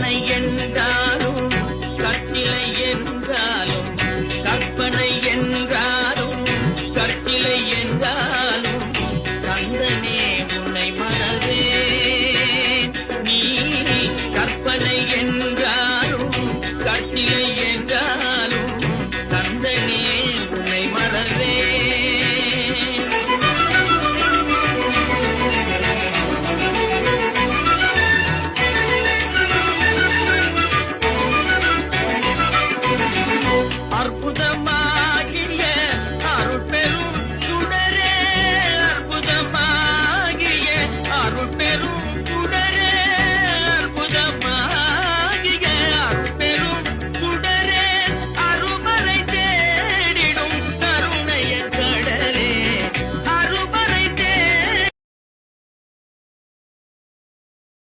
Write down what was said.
கற்பனை என்றாலும் கட்டிலை என்றாலும் கற்பனை என்றாலும் கட்டிலை என்றாலும் கந்தனே உன்னை மறவே நீ கற்பனை என்றாலும் கட்டிலை என்றாலும் கந்தனே உன்னை மறவே அற்புதமாகிய அருட்பெரும் சுடரே அற்புதமாகிய அருட்பெரும்